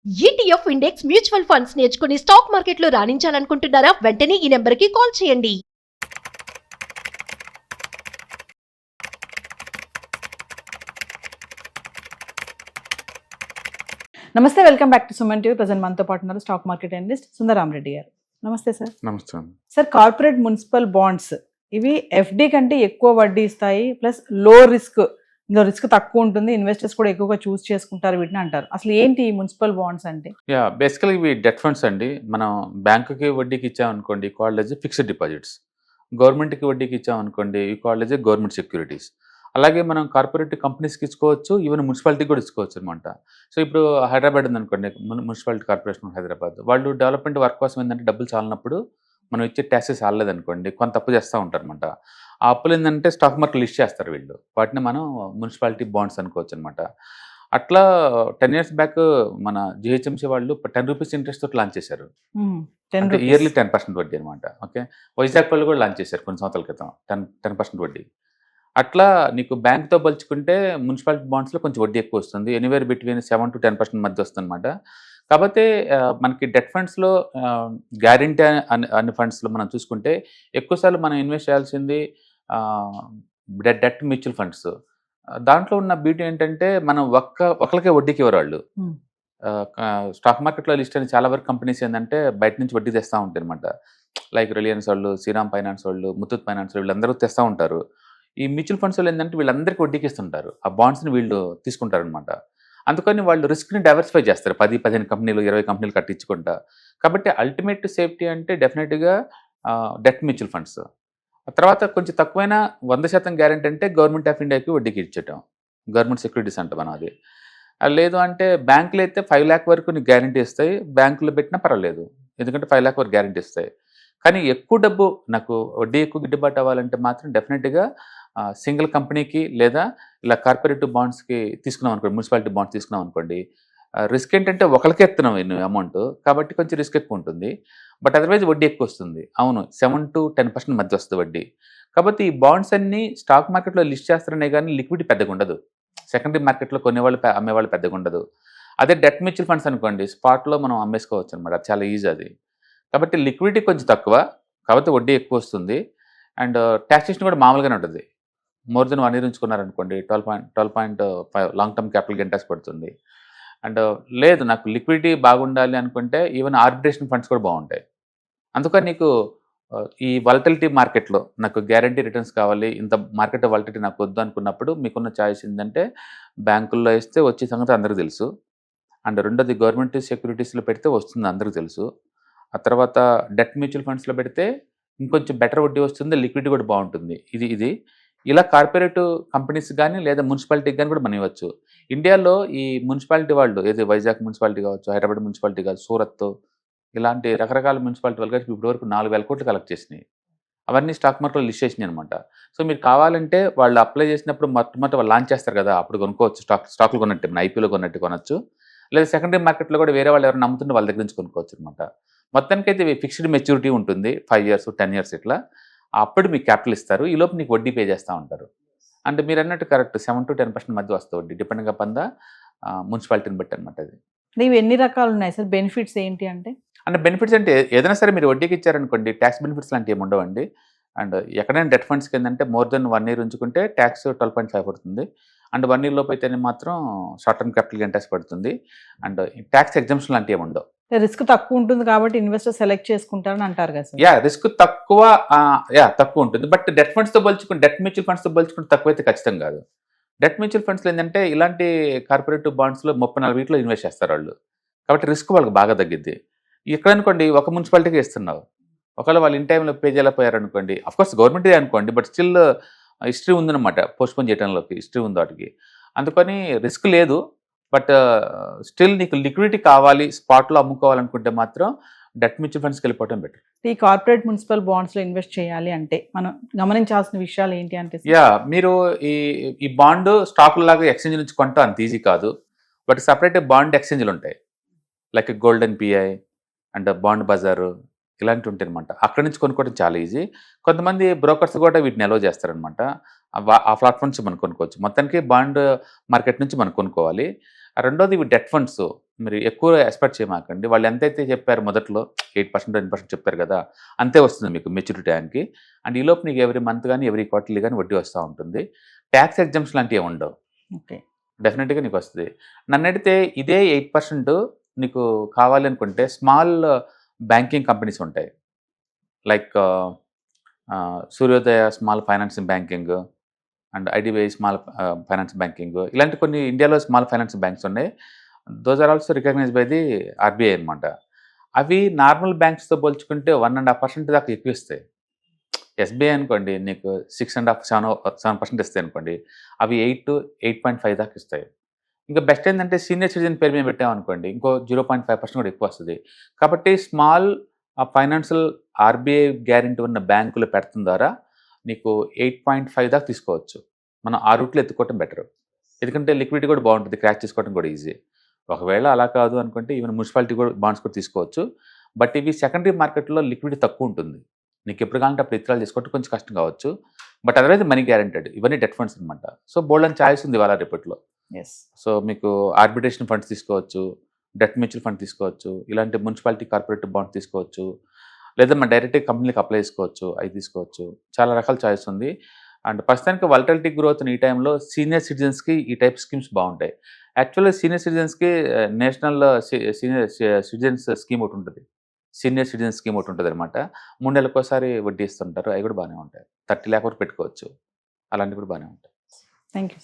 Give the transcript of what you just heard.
ETF index mutual funds నేర్చుకుని stock మార్కెట్లో రాణించాలనుకుంటున్నారా? వెంటనే ఈ నెంబర్కి కాల్ చేయండి. నమస్తే, welcome back to Suman TV. Present మనతో పాటు ఉన్నారు స్టాక్ మార్కెట్ అనలిస్ట్ సుందరాం రెడ్డి గారు. నమస్తే సార్. నమస్తే. సార్, కార్పొరేట్ మున్సిపల్ బాండ్స్ ఇవి ఎఫ్డి కంటే ఎక్కువ వడ్డీ ఇస్తాయి, ప్లస్ లో రిస్క్, ఇందులో రిస్క్ తక్కువ ఉంటుంది, ఇన్వెస్టర్స్ కూడా ఎక్కువగా చూస్ చేసుకుంటారు వీటిని అంటారు. అసలు ఏంటి ఈ మున్సిపల్ బాండ్స్ అంటే? బేసికల్గా ఇవి డెట్ ఫండ్స్ అండి. మనం బ్యాంకుకి వడ్డీకి ఇచ్చామనుకోండి, కాల్డ్ యాజ్ ఫిక్స్డ్ డిపాజిట్స్. గవర్నమెంట్కి వడ్డీకి ఇచ్చామనుకోండి, ఈ కాల్డ్ యాజ్ గవర్నమెంట్ సెక్యూరిటీస్. అలాగే మనం కార్పొరేట్ కంపెనీస్కి ఇచ్చుకోవచ్చు, ఈవెన్ మున్సిపాలిటీకి కూడా ఇచ్చుకోవచ్చు అనమాట. సో ఇప్పుడు హైదరాబాద్ ఉందనుకోండి, మున్సిపాలిటీ కార్పొరేషన్ హైదరాబాద్, వాళ్ళు డెవలప్మెంట్ వర్క్ కోసం ఏంటంటే డబ్బులు చాలినప్పుడు మనం ఇచ్చే ట్యాక్సెస్ చాలలేదనుకోండి, కొంత అప్పు చేస్తూ ఉంటారు అనమాట. ఆ అప్పులు ఏంటంటే స్టాక్ మార్కెట్ లిస్ట్ చేస్తారు వీళ్ళు, వాటిని మనం మున్సిపాలిటీ బాండ్స్ అనుకోవచ్చు అనమాట. అట్లా 10 years బ్యాక్ మన జిహెచ్ఎంసీ వాళ్ళు 10 రూపీస్ ఇంట్రెస్ట్ తోటి లాంచ్ చేశారు. అంటే ఇయర్లీ 10% వడ్డీ అనమాట. ఓకే, వైజాగ్ వాళ్ళు కూడా లాంచ్ చేశారు కొన్ని సంవత్సరాల క్రితం 10% వడ్డీ. అట్లా నీకు బ్యాంక్తో పోల్చుకుంటే మున్సిపాలిటీ బాండ్స్లో కొంచెం వడ్డీ ఎక్కువ వస్తుంది, ఎనీవేర్ బిట్వీన్ 7 to 10% మధ్య వస్తుంది అనమాట. కాకపోతే మనకి డెట్ ఫండ్స్లో గ్యారంటీ అనే ఫండ్స్లో మనం చూసుకుంటే ఎక్కువసార్లు మనం ఇన్వెస్ట్ చేయాల్సింది డెట్ మ్యూచువల్ ఫండ్స్. దాంట్లో ఉన్న బ్యూటీ ఏంటంటే మనం ఒక్కరికే వడ్డీకి ఇవ్వరు వాళ్ళు. స్టాక్ మార్కెట్లో లిస్ట్ అయిన చాలా వరకు కంపెనీస్ ఏంటంటే బయట నుంచి వడ్డీ తెస్తూ ఉంటాయి అనమాట. లైక్ రిలయన్స్ వాళ్ళు, శ్రీరామ్ ఫైనాన్స్ వాళ్ళు, ముత్తూట్ ఫైనాన్స్ వీళ్ళందరూ తెస్తూ ఉంటారు. ఈ మ్యూచువల్ ఫండ్స్ వాళ్ళు ఏంటంటే వీళ్ళందరికీ వడ్డీకి ఇస్తుంటారు, ఆ బాండ్స్ని వీళ్ళు తీసుకుంటారు అనమాట. అందుకని వాళ్ళు రిస్క్ని డైవర్సిఫై చేస్తారు, 10-15 కంపెనీలు 20 కంపెనీలు కట్టించుకుంటా. కాబట్టి అల్టిమేట్ సేఫ్టీ అంటే డెఫినెట్గా డెట్ మ్యూచువల్ ఫండ్స్. తర్వాత కొంచెం తక్కువైన 100% గ్యారెంటీ అంటే గవర్నమెంట్ ఆఫ్ ఇండియాకి వడ్డీకి ఇచ్చేయటం, గవర్నమెంట్ సెక్యూరిటీస్ అంట మనం అది. లేదు అంటే బ్యాంకులు అయితే 5 lakh వరకు నీకు గ్యారెంటీ ఇస్తాయి, బ్యాంకులో పెట్టినా పర్వాలేదు, ఎందుకంటే 5 lakh వరకు గ్యారెంటీ ఇస్తాయి. కానీ ఎక్కువ డబ్బు నాకు వడ్డీ ఎక్కువ గిట్టుబాటు అవ్వాలంటే మాత్రం డెఫినెట్గా సింగిల్ కంపెనీకి లేదా ఇలా కార్పొరేట్ బాండ్స్కి తీసుకున్నాం అనుకోండి, మున్సిపాలిటీ బాండ్స్ తీసుకున్నాం అనుకోండి, రిస్క్ ఏంటంటే ఒకరికే ఎత్తున్నాం అమౌంట్, కాబట్టి కొంచెం రిస్క్ ఎక్కువ ఉంటుంది. బట్ అదర్వైజ్ వడ్డీ ఎక్కువ వస్తుంది. అవును, 7 to 10% మధ్య వస్తుంది వడ్డీ. కాబట్టి ఈ బాండ్స్ అన్ని స్టాక్ మార్కెట్లో లిస్ట్ చేస్తారనే కానీ లిక్విడిటీ పెద్దగా ఉండదు, సెకండరీ మార్కెట్లో కొనేవాళ్ళు అమ్మేవాళ్ళు పెద్దగా ఉండదు. అదే డెట్ మ్యూచువల్ ఫండ్స్ అనుకోండి, స్పాట్లో మనం అమ్మేసుకోవచ్చు అనమాట, అది చాలా ఈజీ అది. కాబట్టి లిక్విడిటీ కొంచెం తక్కువ, కాబట్టి వడ్డీ ఎక్కువ వస్తుంది. అండ్ ట్యాక్సేషన్ కూడా మామూలుగానే ఉంటుంది. More than 1 year ఉంచుకున్నారనుకోండి 12.5 long term capital gain tax పడుతుంది. అండ్ లేదు నాకు లిక్విడిటీ బాగుండాలి అనుకుంటే ఈవెన్ ఆర్బిట్రేషన్ ఫండ్స్ కూడా బాగుంటాయి. అందుకని నీకు ఈ వాలటిలిటీ మార్కెట్లో నాకు గ్యారంటీ రిటర్న్స్ కావాలి, ఇంత మార్కెట్ వాలటిలిటీ నాకు వద్దు అనుకున్నప్పుడు మీకున్న ఛాయిస్ ఏంటంటే బ్యాంకుల్లో వేస్తే వచ్చే సంగతి అందరికీ తెలుసు. అండ్ రెండోది గవర్నమెంట్ సెక్యూరిటీస్లో పెడితే వస్తుంది అందరికీ తెలుసు. ఆ తర్వాత డెట్ మ్యూచువల్ ఫండ్స్లో పెడితే ఇంకొంచెం బెటర్ వడ్డీ వస్తుంది, లిక్విడిటీ కూడా బాగుంటుంది. ఇది ఇలా కార్పొరేట్ కంపెనీస్ కానీ లేదా మున్సిపాలిటీకి కానీ కూడా మనం ఇవ్వచ్చు. ఇండియాలో ఈ మున్సిపాలిటీ వాళ్ళు, ఏది వైజాగ్ మున్సిపాలిటీ కావచ్చు, హైదరాబాద్ మున్సిపాలిటీ కావచ్చు, సూరత్, ఇలాంటి రకరకాల మున్సిపాలిటీ వాళ్ళు కలిసి ఇప్పటి వరకు 4,000 కోట్లు కలెక్ట్ చేసినాయి. అవన్నీ స్టాక్ మార్కెట్లో లిస్ట్ చేసినాయి అనమాట. సో మీరు కావాలంటే వాళ్ళు అప్లై చేసినప్పుడు మొట్టమొదటి వాళ్ళు లాంచ్ చేస్తారు కదా, అప్పుడు కొనుక్కోవచ్చు, స్టాక్లు కొన్నట్టు, మన ఐపీలో కొన్నట్టు కొనొచ్చు. లేదా సెకండరీ మార్కెట్లో కూడా వేరే వాళ్ళు ఎవరైనా నమ్ముతుంటే వాళ్ళ దగ్గర నుంచి కొనుక్కోవచ్చు అనమాట. మొత్తానికి అయితే ఫిక్స్డ్ మెచ్యూరిటీ ఉంటుంది, 5 years 10 years ఇట్లా. అప్పుడు మీకు క్యాపిటల్ ఇస్తారు, ఈ లోపు నీకు వడ్డీ పే చేస్తూ ఉంటారు. అంటే మీరు అన్నట్టు కరెక్ట్, 7 to 10% మధ్య వస్తుంది వడ్డీ, డిపెండింగ్ అపాన్ ద మున్సిపాలిటీని బట్టి అనమాట. అది ఇవి ఎన్ని రకాలు ఉన్నాయి సార్? బెనిఫిట్స్ ఏంటి అంటే బెనిఫిట్స్ అంటే ఏదైనా సరే మీరు వడ్డీకి ఇచ్చారనుకోండి, ట్యాక్స్ బెనిఫిట్స్ లాంటివి ఏమి ఉండవండి. అండ్ ఎక్కడైనా డెట్ ఫండ్స్కి ఏంటంటే మోర్ దెన్ 1 year ఉంచుకుంటే ట్యాక్స్ 12.5 పడుతుంది. అండ్ 1 year లోపు అయితేనే మాత్రం short term capital gain tax పడుతుంది. అండ్ ట్యాక్స్ ఎగ్జామ్షన్ లాంటివి ఏమి ఉండవు. రిస్క్ తక్కువ ఉంటుంది కాబట్టి ఇన్వెస్టర్ సెలెక్ట్ చేసుకుంటారని అంటారు కదా సార్? రిస్క్ తక్కువ ఉంటుంది. బట్ డెట్ ఫండ్స్తో పోల్చుకుంటే, డెట్ మ్యూచువల్ ఫండ్స్తో పోల్చుకుంటే తక్కువైతే ఖచ్చితంగా కాదు. డెట్ మ్యూచువల్ ఫండ్స్లో ఏంటంటే ఇలాంటి కార్పొరేటివ్ బాండ్స్లో 34 వీటిలో ఇన్వెస్ట్ చేస్తారు వాళ్ళు, కాబట్టి రిస్క్ వాళ్ళకి బాగా తగ్గిద్ది. ఇక్కడ అనుకోండి ఒక మున్సిపాలిటీకి ఇస్తున్నావు, ఒకవేళ వాళ్ళు ఇన్ టైంలో పే చేయలేకపోయారనుకోండి, అఫ్కోర్స్ గవర్నమెంటే అనుకోండి, బట్ స్టిల్ హిస్టరీ ఉందన్నమాట, పోస్ట్పోన్ చేయడంలోకి హిస్టరీ ఉంది వాటికి. అందుకని రిస్క్ లేదు. బట్ స్టిల్ నీకు లిక్విడిటీ కావాలి, స్పాట్లో అమ్ముకోవాలనుకుంటే మాత్రం డెట్ మ్యూచువల్ ఫండ్స్కి వెళ్ళిపోవడం బెటర్. ఈ కార్పొరేట్ మున్సిపల్ బాండ్స్లో ఇన్వెస్ట్ చేయాలి అంటే మనం గమనించాల్సిన విషయాలు ఏంటి అంటే? మీరు ఈ బాండ్ స్టాక్ లాగా ఎక్స్చేంజ్ నుంచి కొంటాం అంత ఈజీ కాదు. బట్ సపరేట్ బాండ్ ఎక్స్చేంజ్లు ఉంటాయి, like Golden Pi and Bond Bazaar, ఇలాంటివి ఉంటాయి అనమాట. అక్కడి నుంచి కొనుక్కోవడం చాలా ఈజీ. కొంతమంది బ్రోకర్స్ కూడా వీటిని అలో చేస్తారనమాట, ఆ ప్లాట్ఫామ్స్ మనం కొనుక్కోవచ్చు. మొత్తానికి బాండ్ మార్కెట్ నుంచి మనం కొనుక్కోవాలి. రెండోది ఇవి డెట్ ఫండ్స్, మీరు ఎక్కువ ఎక్స్పెక్ట్ చేయమాకండి. వాళ్ళు ఎంతైతే చెప్పారు మొదట్లో 8%, 10% చెప్పారు కదా! అంతే వస్తుంది మీకు మెచ్యూరిటీ టైంకి. అండ్ ఈలోపు నీకు ఎవ్రీ మంత్ గానీ, ఎవ్రీ క్వార్టర్లీ గానీ వడ్డీ వస్తా ఉంటుంది. టాక్స్ ఎగ్జామ్షన్ లాంటివి ఏమి ఉండవు. ఓకే. డెఫినెట్‌గా నీకొస్తది. నన్నడిగితే ఇదే 8% నీకు కావాలి అనుకుంటే స్మాల్ బ్యాంకింగ్ కంపెనీస్ ఉంటాయి. Like Suryoday small finance banking and IDBI small finance banking ఇలాంటి కొన్ని ఇండియాలో స్మాల్ ఫైనాన్స్ బ్యాంక్స్ ఉన్నాయి. Those are also recognized by the RBI అనమాట. అవి నార్మల్ బ్యాంక్స్‌తో పోల్చుకుంటే 1.5% దాకా ఎక్కువ ఇస్తాయి. ఎస్‌బీఐ అనుకోండి నీకు 6.5, 7% ఇస్తాయి అనుకోండి. అవి 8.5 దాకా ఇస్తాయి. ఇంకా బెస్ట్ ఏంటంటే సీనియర్ సిటిజన్ పేరు మీద పెట్టామనుకోండి ఇంకో 0.5% కూడా ఎక్కువ వస్తది. కాబట్టి స్మాల్ ఫైనాన్షియల్ ఆర్‌బీఐ గ్యారంటీ ఉన్న బ్యాంకులు పెడతం ద్వారా నీకు 8.5 దాకా తీసుకోవచ్చు. మనం ఆ రూట్‌లో ఎత్తుకోవటం బెటర్. ఎందుకంటే లిక్విడిటీ కూడా బాగుంటుంది. క్రాక్ చేసుకోవడం కూడా ఈజీ. ఒకవేళ అలా కాదు అనుకుంటే ఈవెన్ మున్సిపాలిటీ కూడా బాండ్స్ కూడా తీసుకోవచ్చు. బట్ ఇవి సెకండరీ మార్కెట్‌లో లిక్విడిటీ తక్కువ ఉంటుంది. నీకు ఎప్పుడు కావాలంటే అప్పుడు విత్‌డ్రాల్ చేసుకోవడం కొంచెం కష్టం కావచ్చు. But otherwise money guaranteed. ఇవన్నీ డెట్ ఫండ్స్ అనమాట. సో బోలెడన్ని చాయిస్ ఉంది ఇవాళ రేపట్లో. యెస్. సో మీకు ఆర్బిట్రేషన్ ఫండ్స్ తీసుకోవచ్చు. డెట్ మ్యూచువల్ ఫండ్ తీసుకోవచ్చు. ఇలాంటి మున్సిపాలిటీ కార్పొరేటివ్ బాండ్ తీసుకోవచ్చు. లేదా మనం డైరెక్ట్‌గా కంపెనీకి అప్లై చేసుకోవచ్చు. అవి తీసుకోవచ్చు. చాలా రకాల చాయిస్ ఉంది. అండ్ ప్రస్తుతానికి వాలటిలిటీ గ్రోత్ ఈ టైంలో సీనియర్ సిటిజన్స్‌కి ఈ టైప్ స్కీమ్స్ బాగుంటాయి. యాక్చువల్‌గా సీనియర్ సిటిజన్స్‌కి నేషనల్ సీనియర్ సిటిజన్స్ స్కీమ్ ఒకటి ఉంటుంది. సీనియర్ సిటిజన్ స్కీమ్ ఒకటి ఉంటదనమాట. 3 నెలలకోసారి వడ్డీ ఇస్తుంటారు. అవి కూడా బాగానే ఉంటాయి. 30 లాక్ వరకు పెట్టుకోవచ్చు. అలాంటివి కూడా బాగానే ఉంటాయి. Thank you.